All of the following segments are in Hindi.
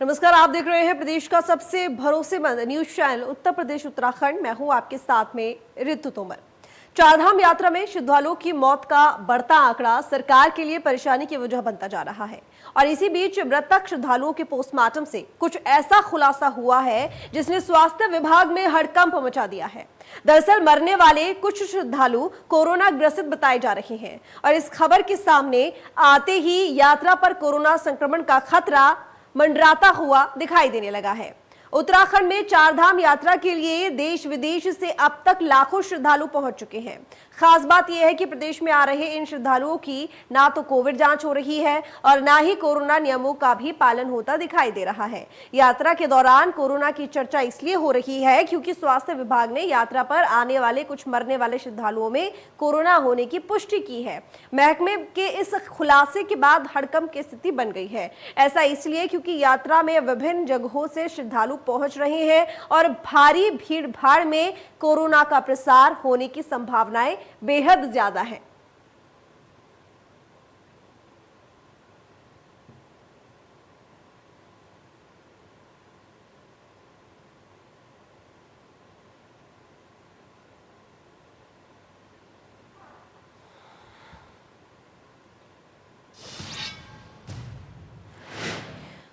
नमस्कार, आप देख रहे हैं प्रदेश का सबसे भरोसेमंद न्यूज चैनल उत्तर प्रदेश उत्तराखंड। मैं हूं आपके साथ में ऋतु तोमर। चारधाम यात्रा में श्रद्धालुओं की मौत का बढ़ता आंकड़ा सरकार के लिए परेशानी की वजह बनता जा रहा है और इसी बीच मृतक श्रद्धालुओं के पोस्टमार्टम से कुछ ऐसा खुलासा हुआ है जिसने स्वास्थ्य विभाग में हड़कंप मचा दिया है। दरअसल मरने वाले कुछ श्रद्धालु कोरोना ग्रसित बताए जा रहे हैं और इस खबर के सामने आते ही यात्रा पर कोरोना संक्रमण का खतरा मंडराता हुआ दिखाई देने लगा है। उत्तराखंड में चारधाम यात्रा के लिए देश विदेश से अब तक लाखों श्रद्धालु पहुंच चुके हैं। खास बात यह है कि प्रदेश में आ रहे इन श्रद्धालुओं की ना तो कोविड जांच हो रही है और ना ही कोरोना नियमों का भी पालन होता दिखाई दे रहा है। यात्रा के दौरान कोरोना की चर्चा इसलिए हो रही है क्योंकि स्वास्थ्य विभाग ने यात्रा पर आने वाले कुछ मरने वाले श्रद्धालुओं में कोरोना होने की पुष्टि की है। महकमे के इस खुलासे के बाद हड़कंप की स्थिति बन गई है। ऐसा इसलिए क्योंकि यात्रा में विभिन्न जगहों से श्रद्धालु पहुंच रहे हैं और भारी भीड़ भाड़ में कोरोना का प्रसार होने की संभावनाएं बेहद ज्यादा है।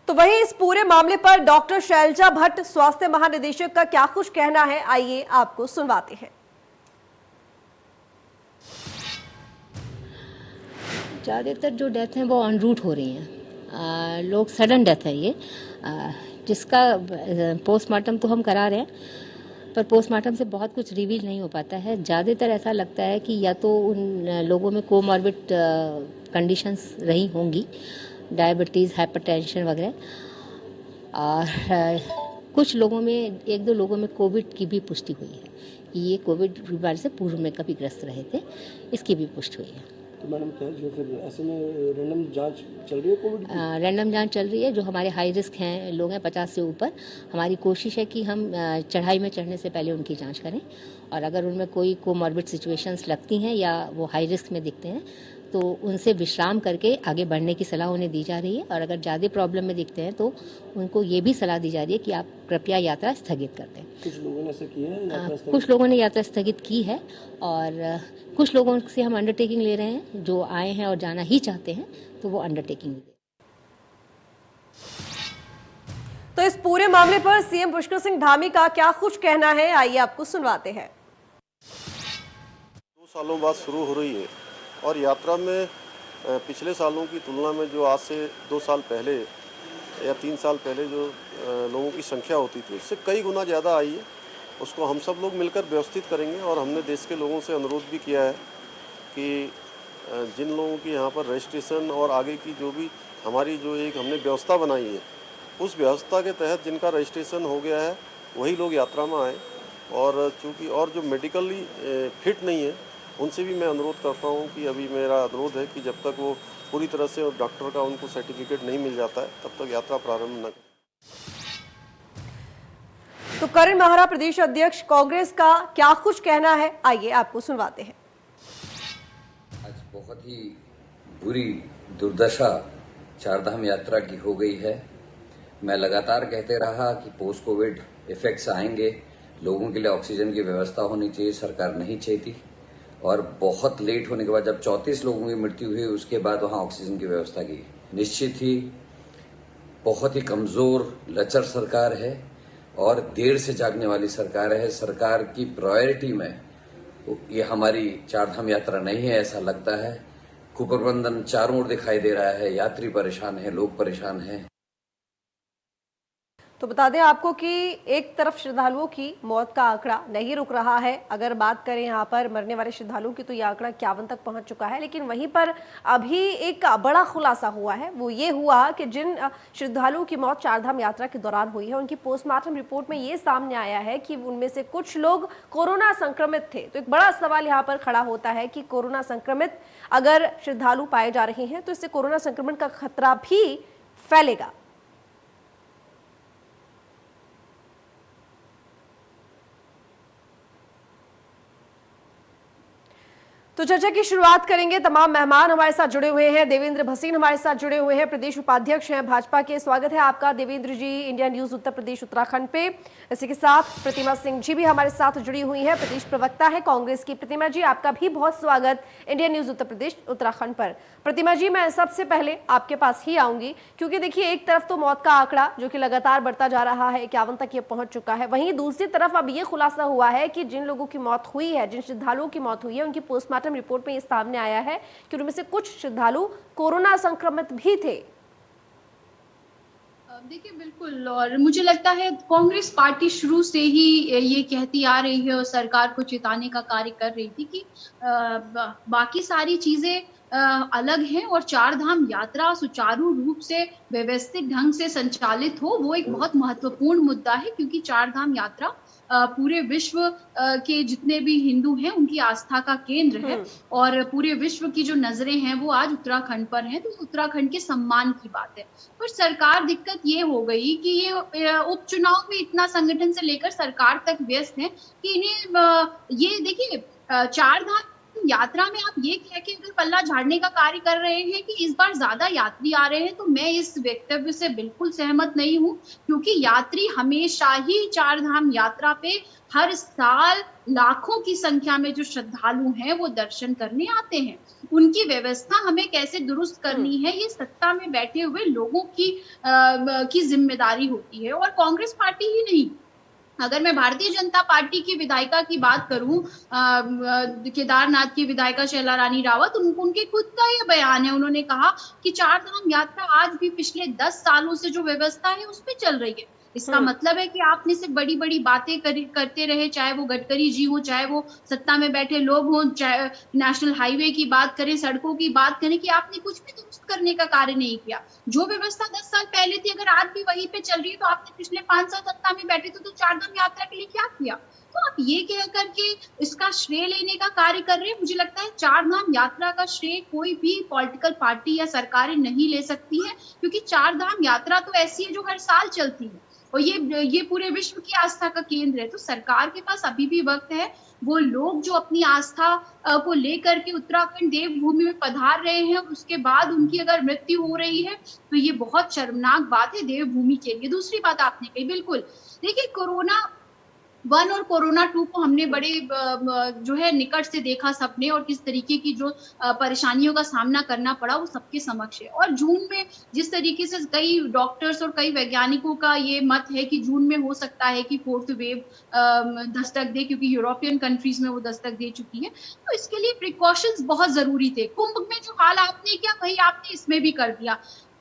तो वहीं इस पूरे मामले पर डॉक्टर शैलजा भट्ट स्वास्थ्य महानिदेशक का क्या कुछ कहना है, आइए आपको सुनवाते हैं। ज़्यादातर जो डेथ हैं वो ऑन रूट हो रही हैं। लोग सडन डेथ है ये, जिसका पोस्टमार्टम तो हम करा रहे हैं पर पोस्टमार्टम से बहुत कुछ रिवील नहीं हो पाता है। ज़्यादातर ऐसा लगता है कि या तो उन लोगों में कोमॉर्बिड कंडीशंस रही होंगी, डायबिटीज़, हाइपरटेंशन वगैरह, और कुछ लोगों में, एक दो लोगों में कोविड की भी पुष्टि हुई है कि ये कोविड बीमारी से पूर्व में कभी ग्रस्त रहे थे, इसकी भी पुष्टि हुई है। तो मैडम क्या जो फिर ऐसे में रैंडम जांच चल रही है कोविड की? रैंडम जांच चल रही है। जो हमारे हाई रिस्क हैं लोग हैं 50 से ऊपर, हमारी कोशिश है कि हम चढ़ाई में चढ़ने से पहले उनकी जांच करें और अगर उनमें कोई कोमॉर्बिड सिचुएशंस लगती हैं या वो हाई रिस्क में दिखते हैं तो उनसे विश्राम करके आगे बढ़ने की सलाह उन्हें दी जा रही है और अगर ज़्यादा प्रॉब्लम में दिखते हैं तो उनको ये भी सलाह दी जा रही है कि आप कृपया यात्रा स्थगित कर दें। कुछ लोगों ने ऐसा किया है? कुछ लोगों ने यात्रा स्थगित की है और कुछ लोगों से हम अंडरटेकिंग ले रहे हैं, जो आए हैं और जाना ही चाहते हैं तो वो अंडरटेकिंग ले। तो इस पूरे मामले पर सीएम पुष्कर सिंह धामी का क्या कुछ कहना है, आइए आपको सुनवाते हैं। 2 सालों बाद शुरू हो रही है और यात्रा में पिछले सालों की तुलना में जो आज से 2 साल पहले या 3 साल पहले जो लोगों की संख्या होती थी उससे कई गुना ज़्यादा आई है। उसको हम सब लोग मिलकर व्यवस्थित करेंगे और हमने देश के लोगों से अनुरोध भी किया है कि जिन लोगों की यहाँ पर रजिस्ट्रेशन और आगे की जो भी हमारी जो एक हमने व्यवस्था बनाई है उस व्यवस्था के तहत जिनका रजिस्ट्रेशन हो गया है वही लोग यात्रा में आए और चूँकि और जो मेडिकली फिट नहीं है उनसे भी मैं अनुरोध करता हूं कि अभी मेरा अनुरोध है कि जब तक वो पूरी तरह से डॉक्टर का उनको सर्टिफिकेट नहीं मिल जाता है तब तक यात्रा प्रारंभ न करें। तो करण माहरा प्रदेश अध्यक्ष कांग्रेस का क्या कुछ कहना है, आइए आपको सुनवाते हैं। आज बहुत ही बुरी दुर्दशा चारधाम यात्रा की हो गई है। मैं लगातार कहते रहा कि पोस्ट कोविड इफेक्ट्स आएंगे, लोगों के लिए ऑक्सीजन की व्यवस्था होनी चाहिए, सरकार नहीं चाहती और बहुत लेट होने के बाद जब 34 लोगों की मृत्यु हुई उसके बाद वहां ऑक्सीजन की व्यवस्था की। निश्चित ही बहुत ही कमजोर लचर सरकार है और देर से जागने वाली सरकार है। सरकार की प्रायोरिटी में ये हमारी चारधाम यात्रा नहीं है ऐसा लगता है। कुप्रबंधन चारों ओर दिखाई दे रहा है, यात्री परेशान है, लोग परेशान हैं। तो बता दें आपको कि एक तरफ श्रद्धालुओं की मौत का आंकड़ा नहीं रुक रहा है। अगर बात करें यहाँ पर मरने वाले श्रद्धालुओं की तो ये आंकड़ा 51 तक पहुंच चुका है, लेकिन वहीं पर अभी एक बड़ा खुलासा हुआ है। वो ये हुआ कि जिन श्रद्धालुओं की मौत चारधाम यात्रा के दौरान हुई है उनकी पोस्टमार्टम रिपोर्ट में ये सामने आया है कि उनमें से कुछ लोग कोरोना संक्रमित थे। तो एक बड़ा सवाल यहाँ पर खड़ा होता है कि कोरोना संक्रमित अगर श्रद्धालु पाए जा रहे हैं तो इससे कोरोना संक्रमण का खतरा भी फैलेगा। तो चर्चा की शुरुआत करेंगे। तमाम मेहमान हमारे साथ जुड़े हुए हैं। देवेंद्र भसीन हमारे साथ जुड़े हुए हैं, प्रदेश उपाध्यक्ष हैं भाजपा के। स्वागत है आपका देवेंद्र जी इंडिया न्यूज उत्तर प्रदेश उत्तराखंड पे। इसी के साथ प्रतिमा सिंह जी भी हमारे साथ जुड़ी हुई हैं, प्रदेश प्रवक्ता है कांग्रेस की। प्रतिमा जी, आपका भी बहुत स्वागत इंडिया न्यूज उत्तर प्रदेश उत्तराखंड पर। प्रतिमा जी, मैं सबसे पहले आपके पास ही आऊंगी, क्योंकि देखिए एक तरफ तो मौत का आंकड़ा जो कि लगातार बढ़ता जा रहा है, 51 तक ये पहुंच चुका है। वहीं दूसरी तरफ अब ये खुलासा हुआ है कि जिन लोगों की मौत हुई है, जिन श्रद्धालुओं की मौत हुई है, उनकी पोस्टमार्टम रिपोर्ट में ये सामने आया है कि उनमें से कुछ श्रद्धालु कोरोना संक्रमित भी थे। देखिए बिल्कुल, और मुझे लगता है कांग्रेस पार्टी शुरू से ही ये कहती आ रही है और सरकार को चेताने का कार्य कर रही थी कि बाकी सारी चीजें अलग हैं और चार धाम यात्रा सुचारू रूप से व्यवस्थित ढंग से संचालित हो, वो एक बहुत महत्वपूर्ण मुद्दा है, क्योंकि चार धाम यात्रा पूरे विश्व के जितने भी हिंदू हैं उनकी आस्था का केंद्र है और पूरे विश्व की जो नजरें हैं वो आज उत्तराखंड पर हैं, तो उत्तराखंड के सम्मान की बात है। पर सरकार दिक्कत ये हो गई कि ये उपचुनाव में इतना संगठन से लेकर सरकार तक व्यस्त है कि इन्हें ये देखिए चार धाम यात्रा में आप ये कह के अगर पल्ला झाड़ने का कार्य कर रहे हैं कि इस बार ज्यादा यात्री आ रहे हैं, तो मैं इस वक्तव्य से बिल्कुल सहमत नहीं हूं, क्योंकि यात्री हमेशा ही चार धाम यात्रा पे हर साल लाखों की संख्या में जो श्रद्धालु हैं वो दर्शन करने आते हैं। उनकी व्यवस्था हमें कैसे दुरुस्त करनी है, ये सत्ता में बैठे हुए लोगों की जिम्मेदारी होती है, और कांग्रेस पार्टी ही नहीं। अगर मैं भारतीय जनता पार्टी की विधायिका की बात करूं, केदारनाथ की विधायिका शैला रानी रावत, उनके खुद का ये बयान है। उन्होंने कहा कि चार धाम यात्रा आज भी पिछले 10 सालों से जो व्यवस्था है उस पे चल रही है। इसका मतलब है कि आपने सिर्फ बड़ी बड़ी बातें करते रहे, चाहे वो गडकरी जी हो, चाहे वो सत्ता में बैठे लोग हों, चाहे नेशनल हाईवे की बात करें, सड़कों की बात करें, कि आपने कुछ भी दुरुस्त करने का कार्य नहीं किया। जो व्यवस्था 10 साल पहले थी अगर आज भी वहीं पे चल रही है, तो आपने पिछले 5 साल सत्ता में बैठे थे तो चार धाम यात्रा के लिए क्या किया? तो आप ये कह करके इसका श्रेय लेने का कार्य कर रहे हैं। मुझे लगता है चार धाम यात्रा का श्रेय कोई भी पॉलिटिकल पार्टी या सरकारें नहीं ले सकती है, क्योंकि चार धाम यात्रा तो ऐसी है जो हर साल चलती है और ये पूरे विश्व की आस्था का केंद्र है। तो सरकार के पास अभी भी वक्त है। वो लोग जो अपनी आस्था को लेकर के उत्तराखंड देवभूमि में पधार रहे हैं, उसके बाद उनकी अगर मृत्यु हो रही है, तो ये बहुत शर्मनाक बात है देवभूमि के लिए। दूसरी बात आपने कही, बिल्कुल देखिए, कोरोना 1 और कोरोना 2 को हमने बड़े जो है निकट से देखा सबने, और किस तरीके की जो परेशानियों का सामना करना पड़ा वो सबके समक्ष है। और जून में जिस तरीके से कई डॉक्टर्स और कई वैज्ञानिकों का ये मत है कि जून में हो सकता है कि 4th वेव दस्तक दे, क्योंकि यूरोपियन कंट्रीज में वो दस्तक दे चुकी है, तो इसके लिए प्रिकॉशंस बहुत जरूरी थे। कुंभ में जो हाल आपने किया वही आपने इसमें भी कर दिया।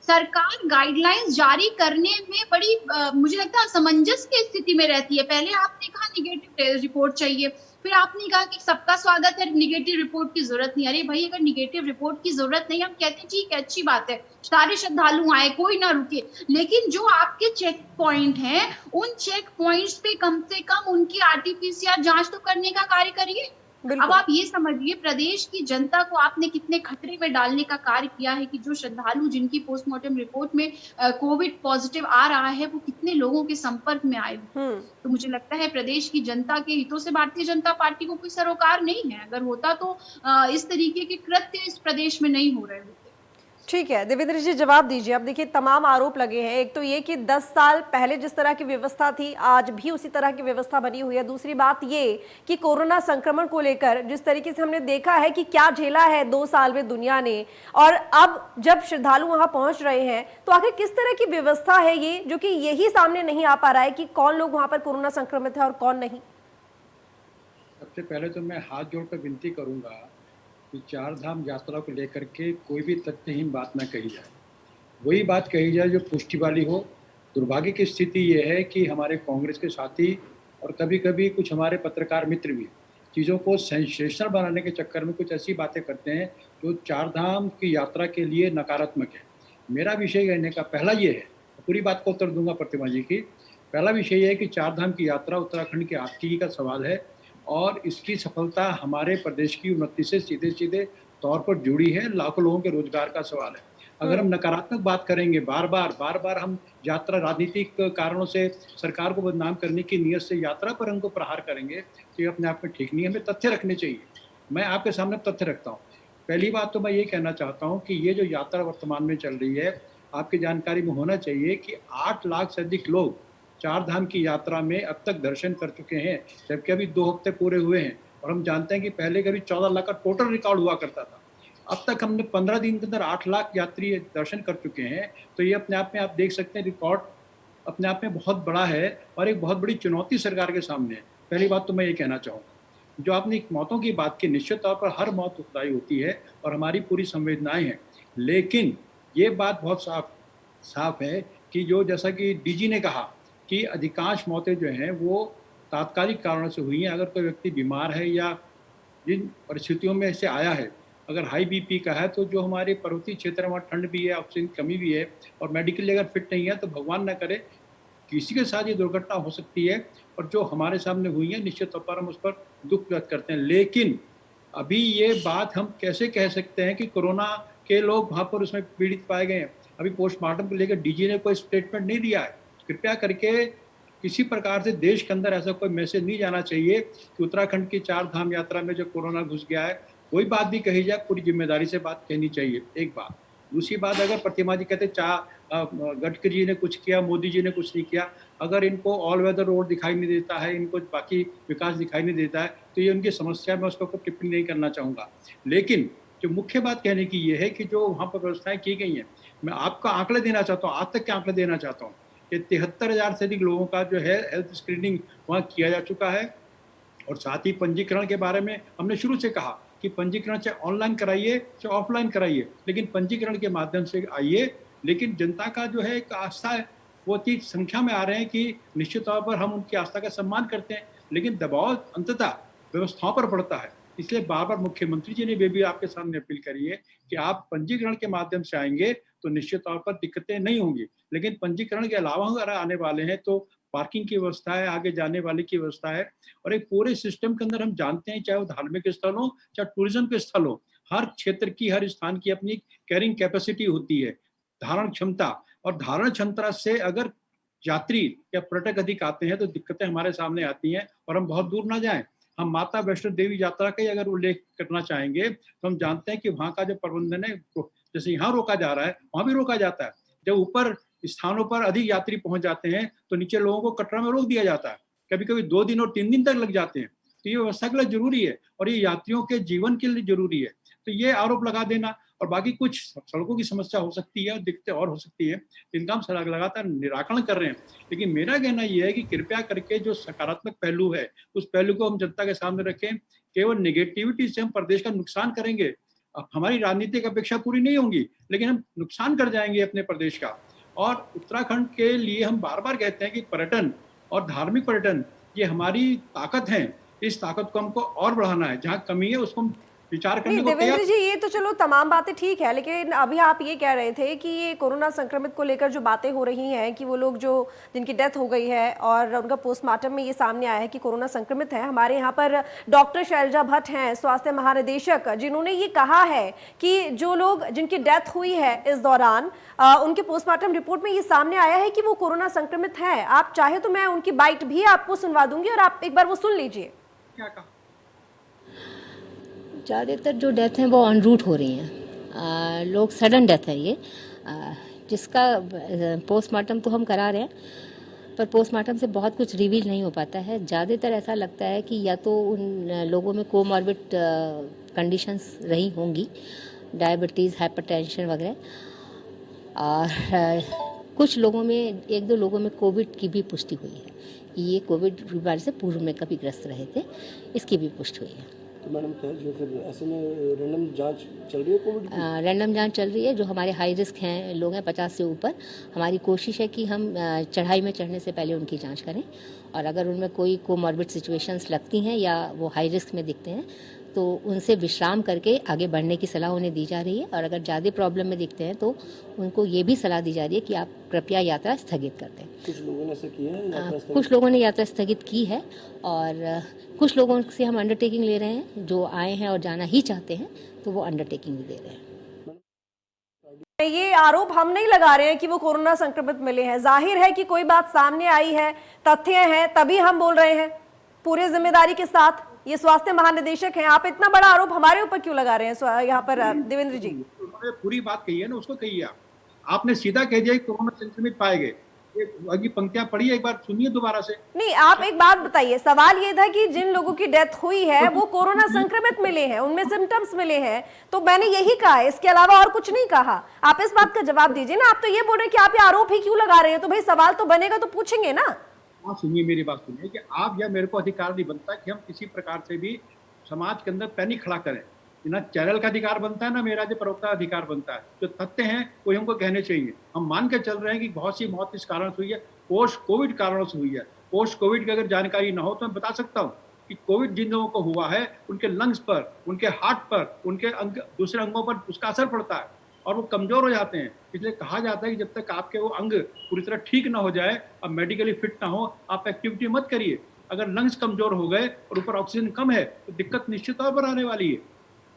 सरकार गाइडलाइंस जारी करने में बड़ी मुझे लगता है असमंजस की स्थिति में रहती है। पहले आपने कहा निगेटिव रिपोर्ट चाहिए, फिर आपने कहा कि सबका स्वागत है, निगेटिव रिपोर्ट की जरूरत नहीं। अरे भाई, अगर निगेटिव रिपोर्ट की जरूरत नहीं, हम कहते हैं ठीक है, अच्छी बात है, सारे श्रद्धालु आए, कोई ना रुके, लेकिन जो आपके चेक पॉइंट हैं उन चेक पॉइंट्स पे कम से कम उनकी RT-PCR जांच तो करने का कार्य करिए। अब आप ये समझिए, प्रदेश की जनता को आपने कितने खतरे में डालने का कार्य किया है कि जो श्रद्धालु जिनकी पोस्टमार्टम रिपोर्ट में कोविड पॉजिटिव आ रहा है, वो कितने लोगों के संपर्क में आए। तो मुझे लगता है प्रदेश की जनता के हितों से भारतीय जनता पार्टी को कोई सरोकार नहीं है। अगर होता तो इस तरीके के कृत्य इस प्रदेश में नहीं हो रहे होते। ठीक है देवेंद्र जी, जवाब दीजिए। अब देखिए तमाम आरोप लगे हैं। एक तो ये कि 10 साल पहले जिस तरह की व्यवस्था थी आज भी उसी तरह की व्यवस्था बनी हुई है। दूसरी बात ये कि कोरोना संक्रमण को लेकर जिस तरीके से हमने देखा है कि क्या झेला है 2 साल में दुनिया ने, और अब जब श्रद्धालु वहां पहुंच रहे हैं तो आखिर किस तरह की व्यवस्था है ये, जो कि यही सामने नहीं आ पा रहा है कि कौन लोग वहां पर कोरोना संक्रमित है और कौन नहीं। सबसे पहले तो मैं हाथ जोड़कर विनती करूंगा कि चार धाम यात्रा को लेकर के कोई भी तथ्यहीन बात ना कही जाए, वही बात कही जाए जो पुष्टि वाली हो। दुर्भाग्य की स्थिति ये है कि हमारे कांग्रेस के साथी और कभी कभी कुछ हमारे पत्रकार मित्र भी चीज़ों को सेंसेशनल बनाने के चक्कर में कुछ ऐसी बातें करते हैं जो चार धाम की यात्रा के लिए नकारात्मक है। मेरा विषय कहने का पहला ये है, पूरी बात को उत्तर दूंगा प्रतिमा जी की। पहला विषय ये है कि चार धाम की यात्रा उत्तराखंड की आर्थिकी का सवाल है और इसकी सफलता हमारे प्रदेश की उन्नति से सीधे सीधे तौर पर जुड़ी है, लाखों लोगों के रोजगार का सवाल है। अगर हम नकारात्मक बात करेंगे, बार बार हम यात्रा राजनीतिक कारणों से सरकार को बदनाम करने की नीयत से यात्रा पर हमको प्रहार करेंगे, तो ये अपने आप में ठीक नहीं है। हमें तथ्य रखने चाहिए। मैं आपके सामने तथ्य रखता हूँ। पहली बात तो मैं ये कहना चाहता हूँ कि ये जो यात्रा वर्तमान में चल रही है, आपकी जानकारी में होना चाहिए कि 8 लाख से अधिक लोग चार धाम की यात्रा में अब तक दर्शन कर चुके हैं, जबकि अभी 2 हफ्ते पूरे हुए हैं। और हम जानते हैं कि पहले कभी 14 लाख का टोटल रिकॉर्ड हुआ करता था। अब तक हमने 15 दिन के अंदर 8 लाख यात्री दर्शन कर चुके हैं। तो ये अपने आप में आप देख सकते हैं, रिकॉर्ड अपने आप में बहुत बड़ा है और एक बहुत बड़ी चुनौती सरकार के सामने है। पहली बात तो मैं ये कहना चाहूँगा। जो आपने मौतों की बात की, निश्चित तौर पर हर मौत दुखदायी होती है और हमारी पूरी संवेदनाएं हैं, लेकिन ये बात बहुत साफ है कि जो जैसा कि डीजी ने कहा कि अधिकांश मौतें जो हैं वो तात्कालिक कारणों से हुई हैं। अगर कोई व्यक्ति बीमार है या जिन परिस्थितियों में से आया है, अगर हाई बीपी का है, तो जो हमारे पर्वतीय क्षेत्र में ठंड भी है, ऑक्सीजन की कमी भी है और मेडिकली अगर फिट नहीं है, तो भगवान ना करे किसी के साथ ये दुर्घटना हो सकती है। और जो हमारे सामने हुई है, निश्चित तौर पर हम उस पर दुख व्यक्त करते हैं। लेकिन अभी ये बात हम कैसे कह सकते हैं कि कोरोना के लोग वहाँ पर उसमें पीड़ित पाए गए हैं? अभी पोस्टमार्टम को लेकर डीजी ने कोई स्टेटमेंट नहीं दिया है। कृपया करके किसी प्रकार से देश के अंदर ऐसा कोई मैसेज नहीं जाना चाहिए कि उत्तराखंड की चार धाम यात्रा में जो कोरोना घुस गया है, कोई बात भी कही जाए पूरी जिम्मेदारी से बात कहनी चाहिए, एक बात। दूसरी बात, अगर प्रतिमा जी कहते गडकरी जी ने कुछ किया, मोदी जी ने कुछ नहीं किया, अगर इनको ऑल वेदर रोड दिखाई नहीं देता है, इनको बाकी विकास दिखाई नहीं देता है, तो ये उनकी समस्या, मैं उसको कोई टिप्पणी नहीं करना चाहूँगा। लेकिन जो मुख्य बात कहने की ये है कि जो वहाँ पर व्यवस्थाएं की गई हैं, मैं आपको आंकड़े देना चाहता हूँ, आज तक के आंकड़े देना चाहता हूँ कि 73,000 से अधिक लोगों का जो है हेल्थ स्क्रीनिंग वहाँ किया जा चुका है। और साथ ही पंजीकरण के बारे में हमने शुरू से कहा कि पंजीकरण चाहे ऑनलाइन कराइए चाहे ऑफलाइन कराइए, लेकिन पंजीकरण के माध्यम से आइए। लेकिन जनता का जो है एक आस्था है, वो इतनी संख्या में आ रहे हैं कि निश्चित तौर पर हम उनकी आस्था का सम्मान करते हैं, लेकिन दबाव अंततः व्यवस्थाओं पर पड़ता है। इसलिए बार बार मुख्यमंत्री जी ने भी आपके सामने अपील करी है कि आप पंजीकरण के माध्यम से आएंगे तो निश्चित तौर पर दिक्कतें नहीं होंगी। लेकिन पंजीकरण के अलावा अगर आने वाले हैं तो पार्किंग की व्यवस्था है, आगे जाने वाले की व्यवस्था है, और एक पूरे सिस्टम के अंदर हम जानते हैं, चाहे वो धार्मिक स्थल हो चाहे टूरिज्म के स्थल हो, हर क्षेत्र की, हर स्थान की अपनी कैरिंग कैपेसिटी होती है, धारण क्षमता। और धारण क्षमता से अगर यात्री या पर्यटक अधिक आते हैं तो दिक्कतें हमारे सामने आती हैं। और हम बहुत दूर ना जाएं, हम माता वैष्णो देवी यात्रा का ही अगर उल्लेख करना चाहेंगे तो हम जानते हैं कि वहाँ का जो प्रबंधन है, जैसे यहाँ रोका जा रहा है वहाँ भी रोका जाता है। जब ऊपर स्थानों पर अधिक यात्री पहुंच जाते हैं तो नीचे लोगों को कटरा में रोक दिया जाता है, कभी कभी 2 दिन और 3 दिन तक लग जाते हैं। तो ये व्यवस्था के लिए जरूरी है और ये यात्रियों के जीवन के लिए जरूरी है। तो ये आरोप लगा देना, और बाकी कुछ सड़कों की समस्या हो सकती है और दिक्कतें और हो सकती है, इनका हम लगातार निराकरण कर रहे हैं। लेकिन मेरा कहना यह है कि कृपया करके जो सकारात्मक पहलू है उस पहलू को हम जनता के सामने रखें। केवल निगेटिविटी से हम प्रदेश का नुकसान करेंगे। अब हमारी राजनीतिक अपेक्षा पूरी नहीं होंगी, लेकिन हम नुकसान कर जाएंगे अपने प्रदेश का। और उत्तराखंड के लिए हम बार बार कहते हैं कि पर्यटन और धार्मिक पर्यटन ये हमारी ताकत है, इस ताकत को हमको और बढ़ाना है। जहाँ कमी है उसको हम विचार करने नहीं को देवेंद्र जी, ये तो चलो तमाम बातें ठीक है, लेकिन अभी आप ये कह रहे थे कि ये कोरोना संक्रमित को लेकर जो बातें हो रही हैं कि वो लोग जो जिनकी डेथ हो गई है और उनका पोस्टमार्टम में ये सामने आया है कि कोरोना संक्रमित है। हमारे यहाँ पर डॉक्टर शैलजा भट्ट हैं, स्वास्थ्य महानिदेशक, जिन्होंने ये कहा है कि जो लोग जिनकी डेथ हुई है इस दौरान उनके पोस्टमार्टम रिपोर्ट में ये सामने आया है कि वो कोरोना संक्रमित है। आप चाहे तो मैं उनकी बाइट भी आपको सुनवा दूंगी और आप एक बार वो सुन लीजिए। क्या कहा? ज़्यादातर जो डेथ हैं वो ऑन रूट हो रही हैं, लोग सडन डेथ है ये, जिसका पोस्टमार्टम तो हम करा रहे हैं पर पोस्टमार्टम से बहुत कुछ रिवील नहीं हो पाता है। ज़्यादातर ऐसा लगता है कि या तो उन लोगों में कोमॉर्बिड कंडीशंस रही होंगी, डायबिटीज़, हाइपरटेंशन वगैरह, और कुछ लोगों में, 1-2 लोगों में कोविड की भी पुष्टि हुई है। ये कोविड बीमारी से पूर्व में कभी ग्रस्त रहे थे, इसकी भी पुष्टि हुई है। तो मैडम क्या जो फिर ऐसे में रैंडम जांच चल रही है कोविड की? रैंडम जांच चल रही है। जो हमारे हाई रिस्क हैं लोग हैं 50 से ऊपर, हमारी कोशिश है कि हम चढ़ाई में चढ़ने से पहले उनकी जांच करें, और अगर उनमें कोई कोमॉर्बिड सिचुएशंस लगती हैं या वो हाई रिस्क में दिखते हैं तो उनसे विश्राम करके आगे बढ़ने की सलाह उन्हें दी जा रही है। और अगर ज़्यादा प्रॉब्लम में दिखते हैं तो उनको ये भी सलाह दी जा रही है कि आप कृपया यात्रा स्थगित कर दें। कुछ लोगों ने ऐसा किया है यात्रा स्थगित? कुछ लोगों ने यात्रा स्थगित की है, और कुछ लोगों से हम अंडरटेकिंग ले रहे हैं, जो आए हैं और जाना ही चाहते हैं तो वो अंडरटेकिंग भी दे रहे हैं। ये आरोप हम नहीं लगा रहे हैं कि वो कोरोना संक्रमित मिले हैं। जाहिर है कि कोई बात सामने आई है, तथ्य हैं, तभी हम बोल रहे हैं पूरे जिम्मेदारी के साथ। ये स्वास्थ्य महानिदेशक हैं, आप इतना बड़ा आरोप हमारे ऊपर क्यों लगा रहे हैं यहाँ पर देवेंद्र जी? उन्होंने पूरी बात कही है ना, उसको कहिए आप। आपने सीधा कह दिया कि कोरोना संक्रमित पाए गए। ये अगली पंक्तियां पढ़िए, एक बार सुनिए दोबारा से। नहीं, आप एक बात बताइए, सवाल ये था कि जिन लोगों की डेथ हुई है वो कोरोना संक्रमित मिले हैं, उनमें सिम्टम्स मिले हैं, तो मैंने यही कहा है, इसके अलावा और कुछ नहीं कहा। आप इस बात का जवाब दीजिए ना। आप तो ये बोल रहे हैं कि आप ये आरोप ही क्यों लगा रहे हैं, तो भाई सवाल तो बनेगा तो पूछेंगे ना। आप सुनिए, मेरी बात सुनिए कि आप या मेरे को अधिकार नहीं बनता कि हम किसी प्रकार से भी समाज के अंदर पैनिक खड़ा करें। ना चैनल का अधिकार बनता है, ना मेरा जो प्रवक्ता अधिकार बनता है। जो तथ्य हैं वो हमको कहने चाहिए। हम मान के चल रहे हैं कि बहुत सी मौत इस कारण से हुई है, पोस्ट कोविड कारणों से हुई है। पोस्ट कोविड की अगर जानकारी ना हो तो मैं बता सकता हूँ कि कोविड जिन लोगों को हुआ है उनके लंग्स पर, उनके हार्ट पर, उनके दूसरे अंगों पर उसका असर पड़ता है और वो कमजोर हो जाते हैं। इसलिए कहा जाता है कि जब तक आपके वो अंग पूरी तरह ठीक ना हो जाए, आप मेडिकली फिट ना हो, आप एक्टिविटी मत करिए। अगर लंग्स कमजोर हो गए और ऊपर ऑक्सीजन कम है तो दिक्कत निश्चित तौर पर आने वाली है।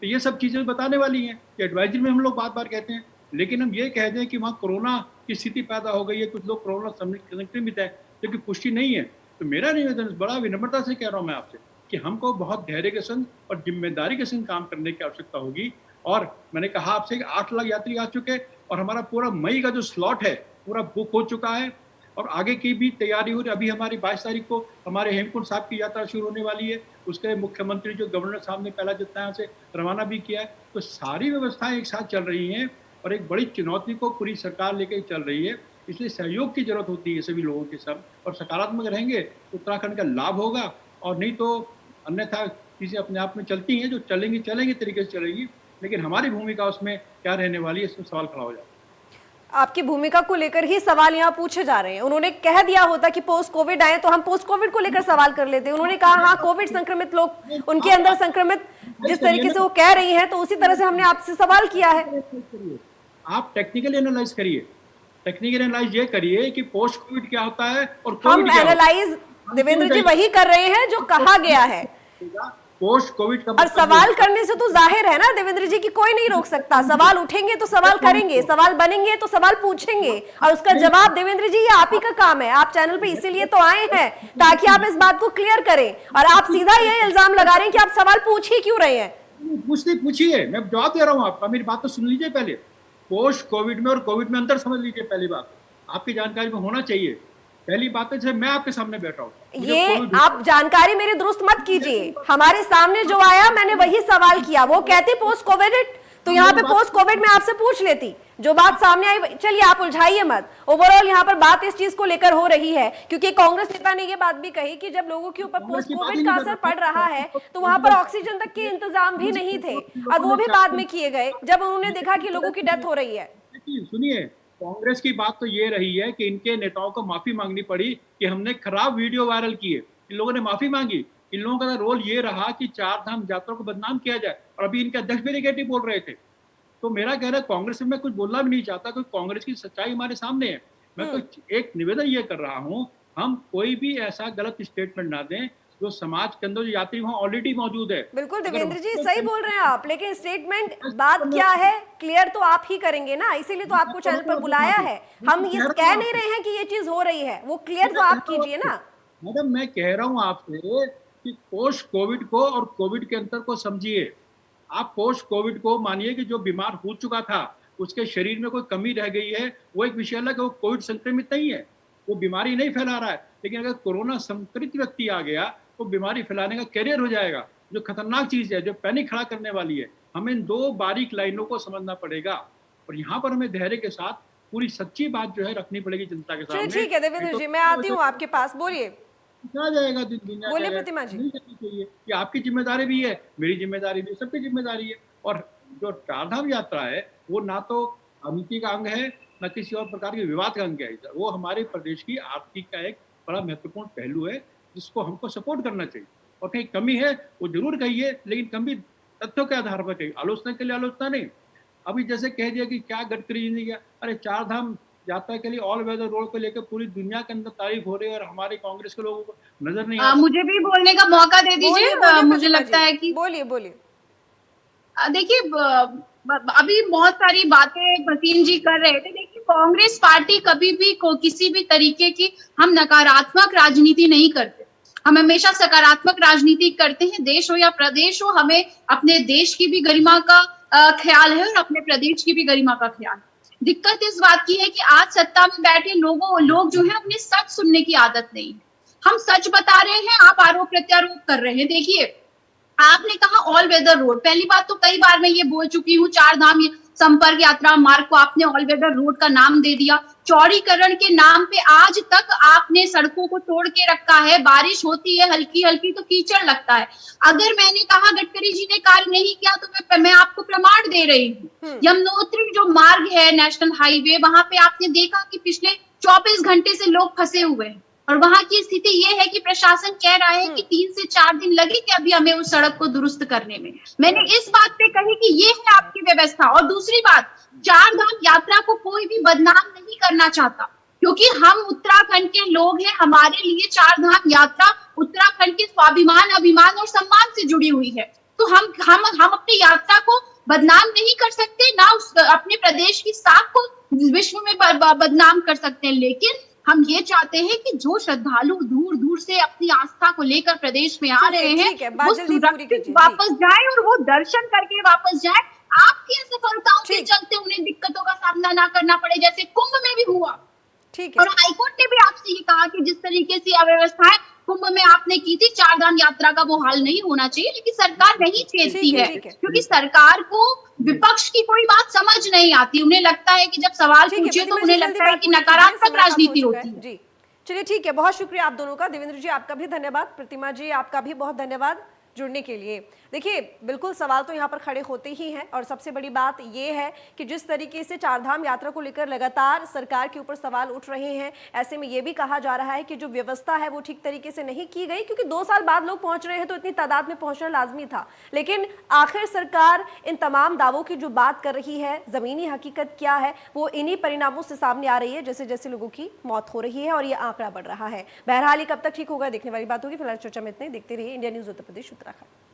तो ये सब चीजें बताने वाली हैं कि एडवाइजरी में हम लोग बार बार कहते हैं। लेकिन हम ये कह दें कि वहाँ कोरोना की स्थिति पैदा हो गई है, कुछ लोग कोरोना संक्रमित है, लेकिन पुष्टि नहीं है। तो मेरा निवेदन, बड़ा विनम्रता से कह रहा हूँ मैं आपसे, कि हमको बहुत धैर्य के संग और जिम्मेदारी के संग काम करने की आवश्यकता होगी। और मैंने कहा आपसे कि 8 लाख यात्री आ चुके और हमारा पूरा मई का जो स्लॉट है पूरा बुक हो चुका है और आगे की भी तैयारी हो रही। अभी हमारी 22 तारीख को हमारे हेमकुंड साहब की यात्रा शुरू होने वाली है। उसके मुख्यमंत्री जो गवर्नर साहब ने पहला जितना यहाँ से रवाना भी किया है। तो सारी व्यवस्थाएं एक साथ चल रही हैं और एक बड़ी चुनौती को पूरी सरकार लेकर चल रही है। इसलिए सहयोग की जरूरत होती है सभी लोगों के सब, और सकारात्मक रहेंगे तो उत्तराखंड का लाभ होगा। और नहीं तो अन्यथा चीजें अपने आप में चलती हैं, जो चलेंगी तरीके से चलेगी, लेकिन हमारी भूमिका उसमें क्या रहने वाली है, इसमें सवाल खड़ा हो जाता है। आपकी भूमिका को लेकर ही सवाल यहाँ पूछे जा रहे हैं। उन्होंने कह दिया होता कि पोस्ट कोविड आए तो हम पोस्ट कोविड को लेकर सवाल कर लेते। उन्होंने कहा हाँ कोविड संक्रमित लोग, उनके अंदर संक्रमित जिस तरीके से वो कह रही हैं, तो उसी तरह से हमने आपसे सवाल किया है। आप टेक्निकल एनालाइज करिए, टेक्निकल एनालाइज ये करिए कि पोस्ट कोविड क्या होता है और हम एनालाइज देवेंद्र जी वही कर रहे हैं जो कहा गया है। पोस्ट कोविड का और सवाल करने से तो जाहिर है ना देवेंद्र जी की कोई नहीं रोक सकता। सवाल उठेंगे तो सवाल करेंगे, सवाल बनेंगे तो सवाल पूछेंगे और उसका जवाब देवेंद्र जी ये आप ही का काम है। आप चैनल पे इसीलिए तो आए हैं ताकि आप इस बात को क्लियर करें, और आप सीधा ये इल्जाम लगा रहे हैं कि आप सवाल पूछ ही क्यों रहे हैं। पूछिए, मैं जवाब दे रहा हूँ आपका। मेरी बात तो सुन लीजिए पहले। पोस्ट कोविड में और कोविड में अंतर समझ लीजिए। पहली बात आपकी जानकारी में होना चाहिए। पहली बात है मैं आपके सामने बैठा हूँ, ये आप जानकारी मेरी दुरुस्त मत कीजिए। हमारे सामने जो आया मैंने वही सवाल किया। वो कहती पोस्ट कोविड, तो यहाँ पे पोस्ट कोविड में आपसे पूछ लेती जो बात सामने आई। चलिए आप उलझाइए मत। ओवरऑल यहाँ पर बात इस चीज को लेकर हो रही है क्योंकि कांग्रेस नेता ने ये बात भी कही कि जब लोगों के ऊपर पोस्ट कोविड का असर पड़ रहा है तो वहां पर ऑक्सीजन तक के इंतजाम भी नहीं थे, और वो भी बाद में किए गए जब उन्होंने देखा कि लोगों की डेथ हो रही है। सुनिए, कांग्रेस की बात तो ये रही है कि इनके नेताओं को माफी मांगनी पड़ी कि हमने खराब वीडियो वायरल किए। इन लोगों ने माफी मांगी। इन लोगों का रोल ये रहा कि 4 धाम यात्रा को बदनाम किया जाए, और अभी इनके अध्यक्ष भी नेगेटिव बोल रहे थे। तो मेरा कहना है कांग्रेस में मैं कुछ बोलना भी नहीं चाहता, क्योंकि कांग्रेस की सच्चाई हमारे सामने है। मैं तो एक निवेदन ये कर रहा हूँ, हम कोई भी ऐसा गलत स्टेटमेंट ना दें जो समाज के अंदर जो यात्री वहाँ ऑलरेडी मौजूद है। बिल्कुल देवेंद्र जी सही बोल रहे हैं आप, लेकिन स्टेटमेंट बात क्या है क्लियर तो आप ही करेंगे ना, इसीलिए तो आपको चैनल पर बुलाया है। हम ये कह नहीं रहे हैं कि ये चीज हो रही है, वो क्लियर तो आप कीजिए ना। मैडम मैं कह रहा हूँ आपसे कि पोस्ट कोविड को और कोविड के अंतर को समझिए। आप पोस्ट कोविड को मानिए कि जो बीमार हो चुका था उसके शरीर में कोई कमी रह गई है, वो एक विषय अलग है। वो कोविड संक्रमित नहीं है, वो बीमारी नहीं फैला रहा है। लेकिन अगर कोरोना संक्रमित व्यक्ति आ गया तो बीमारी फैलाने का कैरियर हो जाएगा, जो खतरनाक चीज है, जो पैनिक खड़ा करने वाली है। हमें इन 2 बारीक लाइनों को समझना पड़ेगा, और यहाँ पर हमें धैर्य के साथ पूरी सच्ची बात जो है रखनी पड़ेगी जनता के सामने। ठीक है देवेंद्र जी, मैं आती हूँ आपके पास, बोलिए। क्या जाएगा दिन दुनिया, बोलिए प्रतिमा जी। नहीं करनी चाहिए। ये आपकी जिम्मेदारी भी है, मेरी जिम्मेदारी भी, सबकी जिम्मेदारी है। और जो 4 धाम यात्रा है वो ना तो नीति का अंग है, न किसी और प्रकार के विवाद का अंग है। वो हमारे प्रदेश की आर्थिक का एक बड़ा महत्वपूर्ण पहलू है जिसको हमको सपोर्ट करना चाहिए। और कहीं कमी है वो जरूर कहिए, लेकिन कमी तथ्यों के आधार पर कहिए, आलोचना के लिए आलोचना नहीं। अभी जैसे कह दिया कि क्या गडकरी जी ने किया, अरे 4 धाम यात्रा के लिए ऑल वेदर रोड को लेकर पूरी दुनिया के अंदर तारीफ हो रही है और हमारे कांग्रेस के लोगों को नजर नहीं आता। मुझे भी बोलने का मौका दे दीजिए। मुझे लगता है कि बोलिए देखिए अभी बहुत सारी बातें भसीन जी कर रहे थे। देखिए कांग्रेस पार्टी कभी भी किसी भी तरीके की हम नकारात्मक राजनीति नहीं करते। हम हमेशा सकारात्मक राजनीति करते हैं, देश हो या प्रदेश हो, हमें अपने देश की भी गरिमा का ख्याल है और अपने प्रदेश की भी गरिमा का ख्याल। दिक्कत इस बात की है कि आज सत्ता में बैठे लोग जो है अपने सच सुनने की आदत नहीं है। हम सच बता रहे हैं, आप आरोप प्रत्यारोप कर रहे हैं। देखिए, आपने कहा ऑल वेदर रोड, पहली बात तो कई बार मैं ये बोल चुकी हूँ, चार धाम संपर्क यात्रा मार्ग को आपने ऑल वेदर रोड का नाम दे दिया। चौड़ीकरण के नाम पे आज तक आपने सड़कों को तोड़ के रखा है। बारिश होती है हल्की हल्की तो कीचड़ लगता है। अगर मैंने कहा गडकरी जी ने कार्य नहीं किया तो मैं आपको प्रमाण दे रही हूँ। यमुनोत्री जो मार्ग है नेशनल हाईवे, वहां पे आपने देखा कि पिछले 24 घंटे से लोग फंसे हुए हैं और वहां की स्थिति ये है कि प्रशासन कह रहा है कि 3 से 4 दिन लगेंगे अभी हमें उस सड़क को दुरुस्त करने में। मैंने इस बात पे कही कि ये है आपकी व्यवस्था। और दूसरी बात, चार धाम यात्रा को कोई भी बदनाम नहीं करना चाहता, क्योंकि हम उत्तराखंड के लोग हैं। हमारे लिए चार धाम यात्रा उत्तराखंड के स्वाभिमान, अभिमान और सम्मान से जुड़ी हुई है। तो हम अपनी यात्रा को बदनाम नहीं कर सकते, ना अपने प्रदेश की साख को विश्व में बदनाम कर सकते हैं। लेकिन हम ये चाहते हैं कि जो श्रद्धालु दूर दूर से अपनी आस्था को लेकर प्रदेश में आ रहे हैं वो सुरक्षित वापस जाए और वो दर्शन करके वापस जाए। आपकी असफलताओं के चलते उन्हें दिक्कतों का सामना ना करना पड़े, जैसे कुंभ में भी हुआ। ठीक है। और हाईकोर्ट ने भी आपसे ये कहा कि जिस तरीके से अव्यवस्थाएं कुंभ में आपने की थी, चार धाम यात्रा का वो हाल नहीं होना चाहिए। लेकिन सरकार नहीं छेड़ती है क्योंकि सरकार को विपक्ष की कोई बात समझ नहीं आती। उन्हें लगता है कि जब सवाल पूछे तो उन्हें लगता है कि नकारात्मक राजनीति होती है। जी चलिए, ठीक है, बहुत शुक्रिया आप दोनों का। देवेंद्र जी आपका भी धन्यवाद, प्रतिमा जी आपका भी बहुत धन्यवाद जुड़ने के लिए। देखिए, बिल्कुल सवाल तो यहाँ पर खड़े होते ही हैं और सबसे बड़ी बात ये है कि जिस तरीके से चारधाम यात्रा को लेकर लगातार सरकार के ऊपर सवाल उठ रहे हैं, ऐसे में ये भी कहा जा रहा है कि जो व्यवस्था है वो ठीक तरीके से नहीं की गई, क्योंकि 2 साल बाद लोग पहुंच रहे हैं तो इतनी तादाद में पहुंचना लाजमी था। लेकिन आखिर सरकार इन तमाम दावों की जो बात कर रही है, जमीनी हकीकत क्या है, वो इन्हीं परिणामों से सामने आ रही है, जैसे जैसे लोगों की मौत हो रही है और ये आंकड़ा बढ़ रहा है। बहरहाल कब तक ठीक होगा देखने वाली बात होगी। फिलहाल चर्चा में इतने, देखते रहिए इंडिया न्यूज उत्तर प्रदेश उत्तराखंड।